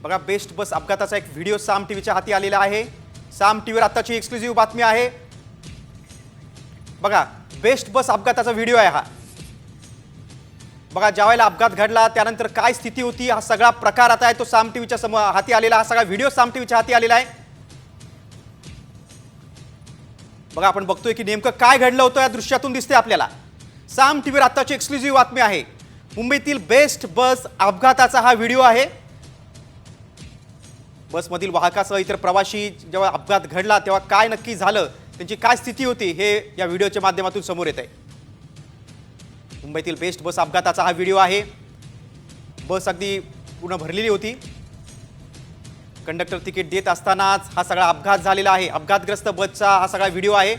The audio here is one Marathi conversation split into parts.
बघा बेस्ट बस अपघाताचा एक व्हिडिओ साम टीव्हीच्या हाती आलेला आहे। साम टीव्हीवर आताची एक्सक्लुझिव्ह बातमी आहे। बघा बेस्ट बस अपघाताचा व्हिडिओ आहे हा। बघा ज्यावेळेला अपघात घडला त्यानंतर काय स्थिती होती हा सगळा प्रकार आता आहे तो साम टीव्हीच्या हाती आलेला, हा सगळा व्हिडिओ साम टीव्हीच्या हाती आलेला आहे। बघा आपण बघतोय की नेमकं काय घडलं होतं या दृश्यातून दिसते आपल्याला। साम टीव्हीवर आताची एक्सक्लुझिव्ह बातमी आहे। मुंबईतील बेस्ट बस अपघाताचा हा व्हिडिओ आहे। बसमधील वाहकासह इतर प्रवासी जेव्हा अपघात घडला तेव्हा काय नक्की झालं, त्यांची काय स्थिती होती हे या व्हिडिओच्या माध्यमातून समोर येत आहे। मुंबईतील बेस्ट बस अपघाताचा हा व्हिडिओ आहे। बस अगदी पूर्ण भरलेली होती। कंडक्टर तिकीट देत असतानाच हा सगळा अपघात झालेला आहे। अपघातग्रस्त बसचा हा सगळा व्हिडिओ आहे।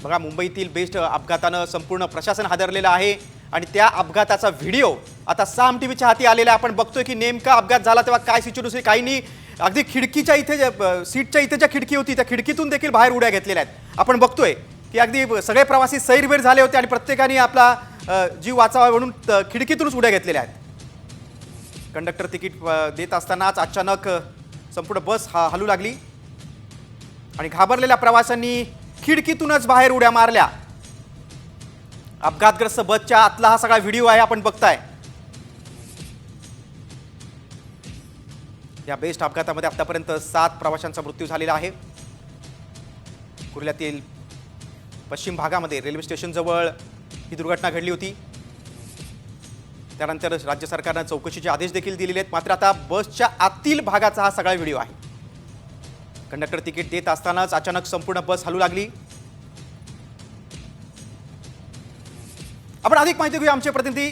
बघा मुंबईतील बेस्ट अपघातानं संपूर्ण प्रशासन हादरलेलं आहे आणि त्या अपघाताचा व्हिडिओ आता साम टीव्हीच्या हाती आलेला आहे। आपण बघतोय की नेमका अपघात झाला तेव्हा काय सिच्युएशन, काहींनी अगदी खिडकीच्या इथे सीटच्या इथे ज्या खिडकी होती त्या खिडकीतून देखील बाहेर उड्या घेतलेल्या आहेत। आपण बघतोय की अगदी सगळे प्रवासी सैरभैर झाले होते आणि प्रत्येकाने आपला जीव वाचावा म्हणून खिडकीतूनच उड्या घेतलेल्या आहेत। कंडक्टर तिकीट देत असतानाच अचानक संपूर्ण बस हलू लागली आणि घाबरलेल्या प्रवाशांनी खिडकीतूनच बाहेर उड्या मारल्या। अपघातग्रस्त बसच्या आतला हा सगळा व्हिडिओ आहे, आपण बघताय। या बेस्ट अपघातामध्ये आतापर्यंत 7 प्रवाशांचा मृत्यू झालेला आहे। कुर्ल्यातील पश्चिम भागामध्ये रेल्वे स्टेशन जवळ ही दुर्घटना घडली होती। त्यानंतर राज्य सरकारने चौकशीचे आदेश देखील दिलेले आहेत। मात्र आता बसच्या आतील भागाचा हा सगळा व्हिडिओ आहे। कंडक्टर तिकीट देत असतानाच अचानक संपूर्ण बस हलू लागली। आपण अधिक माहिती घेऊया आमचे प्रतिनिधी।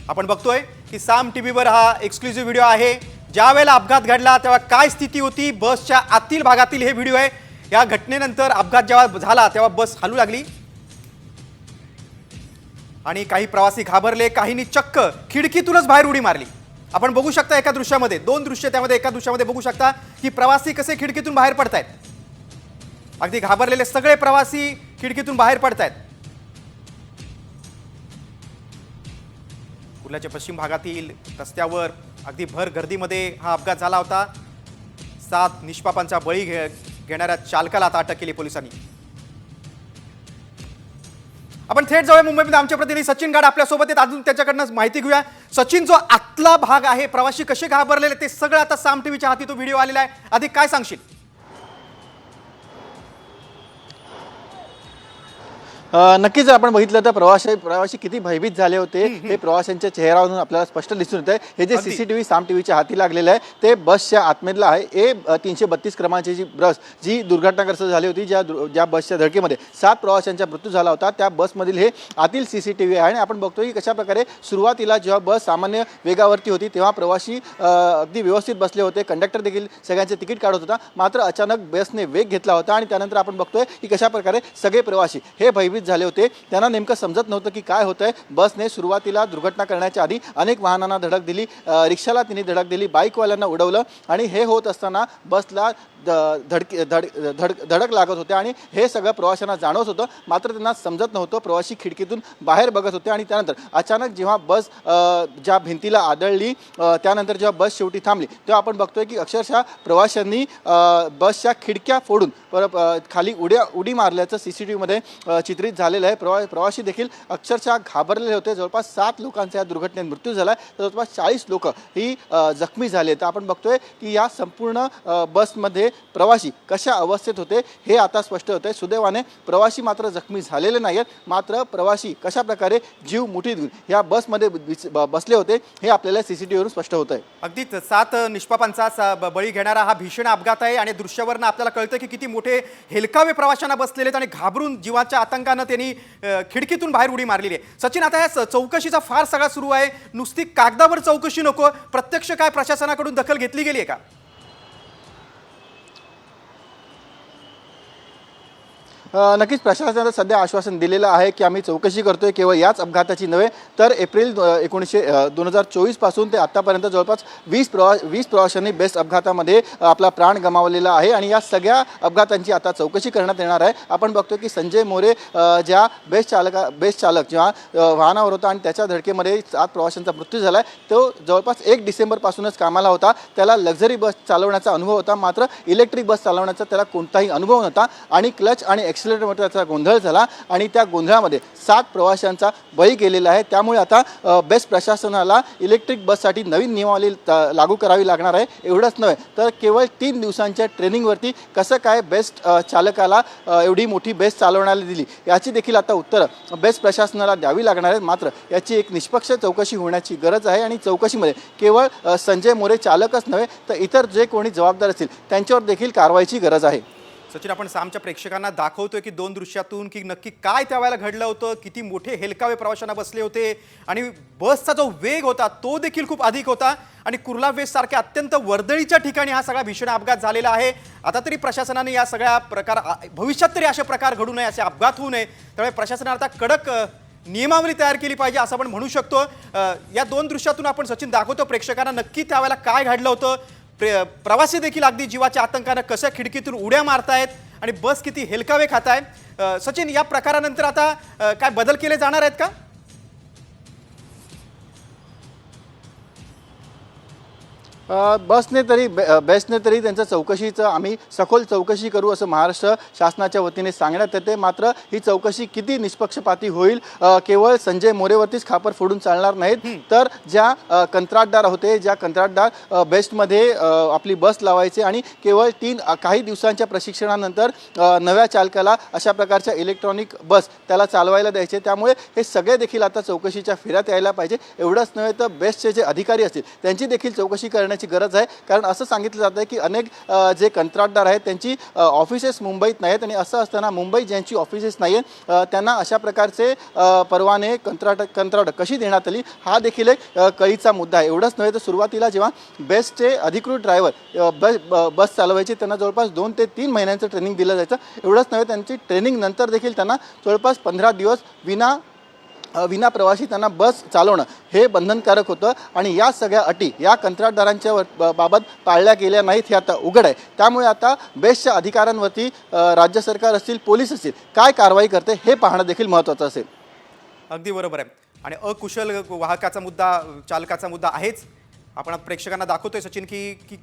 आपण बघतोय की साम टीव्हीवर हा एक्सक्लुझिव्ह व्हिडिओ आहे। ज्या वेळेला अपघात घडला तेव्हा काय स्थिती होती बसच्या आतील भागातील हे व्हिडिओ आहे। या घटनेनंतर अपघात जेव्हा झाला तेव्हा बस हलू लागली आणि काही प्रवासी घाबरले, काहींनी चक्क खिडकीतूनच बाहेर उडी मारली। आपण बघू शकता एका दृश्यामध्ये, 2 दृश्य त्यामध्ये एका दृश्यामध्ये बघू शकता की प्रवासी कसे खिडकीतून बाहेर पडतायत। अगदी घाबरलेले सगळे प्रवासी खिडकीतून बाहेर पडतायत। कुर्ल्याच्या पश्चिम भागातील रस्त्यावर अगदी भर गर्दीमध्ये हा अपघात झाला होता। 7 निष्पापांचा बळी घेणाऱ्या चालकाला आता अटक केली पोलिसांनी। आपण थेट जाऊया मुंबईमध्ये, आमचे प्रतिनिधी सचिन गाड आपल्यासोबत आहेत, अजून त्याच्याकडनं माहिती घेऊया। सचिन, जो आतला भाग आहे, प्रवासी कसे घाबरलेले ते सगळं आता साम टीव्हीच्या हाती तो व्हिडिओ आलेला आहे, अधिक काय सांगशील? नक्कीच आपण बघितलं तर प्रवासी किती भयभीत झाले होते हे प्रवाशांच्या चेहऱ्यावरून आपल्याला स्पष्ट दिसून येत आहे। हे जे सीसीटीव्ही साम टीव्हीच्या हाती लागलेलं आहे ते बसच्या आतमधलं आहे। ए 332 क्रमांकाची जी बस जी दुर्घटनाग्रस्त झाली होती, ज्या बसच्या धडकेमध्ये 7 प्रवाशांचा मृत्यू झाला होता, त्या बसमधील हे आतील सीसीटीव्ही आहे। आणि आपण बघतोय की कशा प्रकारे सुरुवातीला जेव्हा बस सामान्य वेगावरती होती तेव्हा प्रवासी अगदी व्यवस्थित बसले होते, कंडक्टर देखील सगळ्यांचे तिकीट काढत होता। मात्र अचानक बसने वेग घेतला होता आणि त्यानंतर आपण बघतोय की कशा प्रकारे सगळे प्रवासी हे भयभीत झाले होते। त्यांना नेमकं समजत नव्हतं की काय होतंय। बसने सुरुवातीला दुर्घटना करण्याच्या आधी अनेक वाहनांना धडक दिली, रिक्षाला तिने धडक दिली, बाईकवाल्यांना उडवलं आणि हे होत असताना बसला धडक लागत होते आणि हे सगळं प्रवाशांना जाणवत होतं। मात्र त्यांना समजत नव्हतं। प्रवासी खिडकीतून बाहेर बघत होते आणि त्यानंतर अचानक जेव्हा बस ज्या भिंतीला आदळली त्यानंतर जेव्हा बस शेवटी थांबली तेव्हा आपण बघतोय की अक्षरशः प्रवाशांनी बसच्या खिडक्या फोडून खाली उडी मारल्याचं सीसीटीव्हीमध्ये चित्रित झालेलं आहे। प्रवासी देखील अक्षरशः घाबरलेले होते। जवळपास 7 लोकांचा या दुर्घटनेत मृत्यू झाला आहे, तर जवळपास 40 लोक ही जखमी झाले। तर आपण बघतोय की या संपूर्ण बसमध्ये प्रवासी कशा अवस्थेत होते हे आता स्पष्ट होते। सुदैवाने प्रवासी मात्र जखमी झालेले नाहीत, मात्र प्रवासी कशा प्रकारे जीव मुठीत घेऊन या बसमध्ये बसले होते हे आपल्याला सीसीटीव्हीवरून स्पष्ट होत आहे। अगदीच 7 निष्पापांचा बळी घेणारा हा भीषण अपघात आहे आणि दृश्यावरनं आपल्याला कळतं की किती मोठे हेलकावे प्रवाशांना बसलेले आहेत आणि घाबरून जीवाच्या आतंकानं त्यांनी खिडकीतून बाहेर उडी मारलेली आहे। सचिन, आता या चौकशीचा फार सगळा सुरू आहे, नुसती कागदावर चौकशी नको, प्रत्यक्ष काय प्रशासनाकडून दखल घेतली गेली आहे का? नक्कीच प्रशासनानं सध्या आश्वासन दिलेलं आहे की आम्ही चौकशी करतोय, केवळ याच अपघाताची नव्हे तर एप्रिल 2024 पासून ते आतापर्यंत जवळपास 20 प्रवाशांनी बेस्ट अपघातामध्ये आपला प्राण गमावलेला आहे आणि या सगळ्या अपघातांची आता चौकशी करण्यात येणार आहे. आपण बघतोय की संजय मोरे ज्या बेस्ट चालक जेव्हा वाहनावर होता आणि त्याच्या धडकेमध्ये 7 प्रवाशांचा मृत्यू झाला आहे, तो जवळपास 1 डिसेंबरपासूनच कामाला होता. त्याला लक्झरी बस चालवण्याचा अनुभव होता, मात्र इलेक्ट्रिक बस चालवण्याचा त्याला कोणताही अनुभव नव्हता आणि क्लच आणि एक्सिलेटरमध्ये त्याचा गोंधळ झाला आणि त्या गोंधळामध्ये 7 प्रवाशांचा बळी गेलेला आहे. त्यामुळे आता बेस्ट प्रशासनाला इलेक्ट्रिक बससाठी नवीन नियमावली लागू करावी लागणार आहे. एवढंच नव्हे तर केवळ 3 दिवसांच्या ट्रेनिंगवरती कसं काय बेस्ट चालकाला एवढी मोठी बेस्ट चालवण्याला दिली याची देखील आता उत्तरं बेस्ट प्रशासनाला द्यावी लागणार आहेत. मात्र याची एक निष्पक्ष चौकशी होण्याची गरज आहे आणि चौकशीमध्ये केवळ संजय मोरे चालकच नव्हे तर इतर जे कोणी जबाबदार असतील त्यांच्यावर देखील कारवाईची गरज आहे. सचिन, आपण सामच्या प्रेक्षकांना दाखवतोय की 2 दृश्यातून की नक्की काय त्यावेळेला घडलं होतं, किती मोठे हेलकावे प्रवाशांना बसले होते आणि बसचा जो वेग होता तो देखील खूप अधिक होता आणि कुर्ला वेस्ट सारख्या अत्यंत वर्दळीच्या ठिकाणी हा सगळा भीषण अपघात झालेला आहे. आता तरी प्रशासनाने या सगळ्या प्रकार भविष्यात तरी असे प्रकार घडू नये, असे अपघात होऊ नये, त्यामुळे प्रशासनाने आता कडक नियमावली तयार केली पाहिजे असं आपण म्हणू शकतो. या 2 दृश्यातून आपण सचिन दाखवतो प्रेक्षकांना नक्की त्यावेळेला काय घडलं होतं. प्रवासी देखील अगदी जीवाच्या आतंकानं कशा खिडकीतून उड्या मारतायत आणि बस किती हेलकावे खाताय. सचिन, या प्रकारानंतर आता काय बदल केले जाणार आहेत का? बसने तरी बेस्टने तरी त्यांचं चौकशीचं आम्ही सखोल चौकशी करू असं महाराष्ट्र शासनाच्या वतीने सांगण्यात येते. मात्र ही चौकशी किती निष्पक्षपाती होईल, केवळ संजय मोरेवरतीच खापर फोडून चालणार नाहीत तर ज्या कंत्राटदार होते, ज्या कंत्राटदार बेस्टमध्ये आपली बस लावायचे आणि केवळ काही दिवसांच्या प्रशिक्षणानंतर नव्या चालकाला अशा प्रकारच्या इलेक्ट्रॉनिक बस त्याला चालवायला द्यायचे. त्यामुळे हे सगळे देखील आता चौकशीच्या फेऱ्यात यायला पाहिजे. एवढंच नव्हे तर बेस्टचे जे अधिकारी असतील त्यांची देखील चौकशी करण्याची गरज आहे. कारण असं सांगितलं जातं की अनेक जे कंत्राटदार आहेत त्यांची ऑफिसेस मुंबईत नाहीत आणि असं असताना मुंबईत ज्यांची ऑफिसेस नाही आहेत त्यांना अशा प्रकारचे परवाने कंत्राट कशी देण्यात आली हा देखील एक कळीचा मुद्दा आहे. एवढंच नव्हे तर सुरुवातीला जेव्हा बेस्टचे अधिकृत ड्रायव्हर बस चालवायचे त्यांना जवळपास 2 ते 3 महिन्यांचं ट्रेनिंग दिलं जायचं. एवढंच नव्हे त्यांची ट्रेनिंग नंतर देखील त्यांना जवळपास 15 दिवस विना प्रवासी त्यांना बस चालवणं हे बंधनकारक होतं आणि या सगळ्या अटी या कंत्राटदारांच्या बाबत पाळल्या गेल्या नाहीत हे आता उघड आहे. त्यामुळे आता बेस्टच्या अधिकाऱ्यांवरती राज्य सरकार असतील, पोलीस असतील काय कारवाई करते हे पाहणं देखील महत्त्वाचं असेल. अगदी बरोबर आहे. आणि अकुशल वाहकाचा मुद्दा, चालकाचा मुद्दा आहेच. आपण प्रेक्षकांना दाखवतोय सचिन की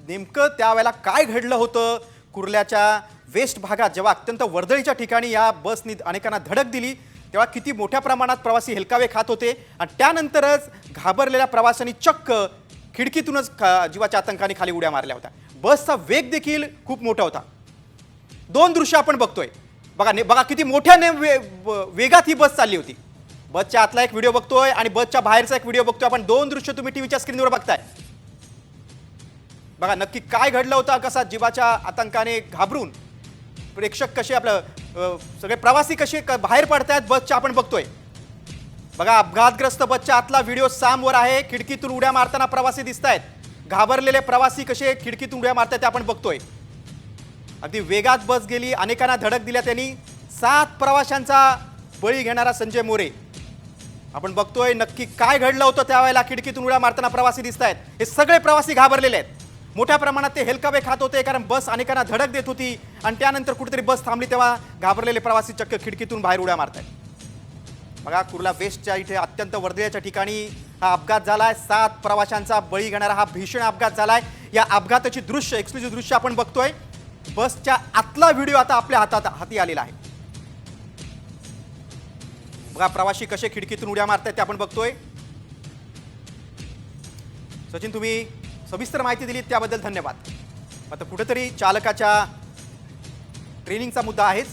नेमकं त्यावेळेला काय घडलं होतं. कुर्ल्याच्या वेस्ट भागात जेव्हा अत्यंत वर्दळीच्या ठिकाणी या बसनी अनेकांना धडक दिली तेव्हा किती मोठ्या प्रमाणात प्रवासी हेलकावे खात होते आणि त्यानंतरच घाबरलेल्या प्रवाशांनी चक्क खिडकीतूनच जीवाच्या आतंकाने खाली उड्या मारल्या होत्या. बसचा वेग देखील खूप मोठा होता. 2 दृश्य आपण बघतोय. बघा किती मोठ्या वेगात ही बस चालली होती. बसच्या आतला एक व्हिडिओ बघतोय आणि बसच्या बाहेरचा एक व्हिडिओ बघतोय आपण. 2 दृश्य तुम्ही टीव्हीच्या स्क्रीनवर बघताय. बघा नक्की काय घडलं होतं, कसा जीवाच्या आतंकाने घाबरून प्रेक्षक कसे सगळे प्रवासी कसे बाहेर पडतायत बसच्या आपण बघतोय. बघा अपघातग्रस्त बसच्या आतला व्हिडिओ सामवर आहे. खिडकीतून उड्या मारताना प्रवासी दिसत आहेत. घाबरलेले प्रवासी कसे खिडकीतून उड्या मारतायत ते आपण बघतोय. अगदी वेगात बस गेली, अनेकांना धडक दिल्या त्यांनी. 7 प्रवाशांचा बळी घेणारा संजय मोरे आपण बघतोय. नक्की काय घडलं होतं त्यावेळेला खिडकीतून उड्या मारताना प्रवासी दिसत आहेत. हे सगळे प्रवासी घाबरलेले आहेत. मोठ्या प्रमाणात ते हेलकावे खात होते कारण बस अनेकांना धडक देत होती आणि त्यानंतर कुठेतरी बस थांबली तेव्हा घाबरलेले प्रवासी चक्क खिडकीतून बाहेर उड्या मारतात. बघा कुर्ला वेस्टच्या इथे अत्यंत वर्दळीच्या ठिकाणी हा अपघात झालाय. 7 प्रवाशांचा बळी घेणारा हा भीषण अपघात झालाय. या अपघाताची दृश्य, एक्सक्लुझिव्ह दृश्य आपण बघतोय. बसच्या आतला व्हिडिओ आता आपल्या हाती आलेला आहे. बघा प्रवासी कसे खिडकीतून उड्या मारतायत ते आपण बघतोय. सचिन, तुम्ही सविस्तर माहिती दिली त्याबद्दल धन्यवाद. आता कुठेतरी चालकाच्या ट्रेनिंगचा मुद्दा आहेच.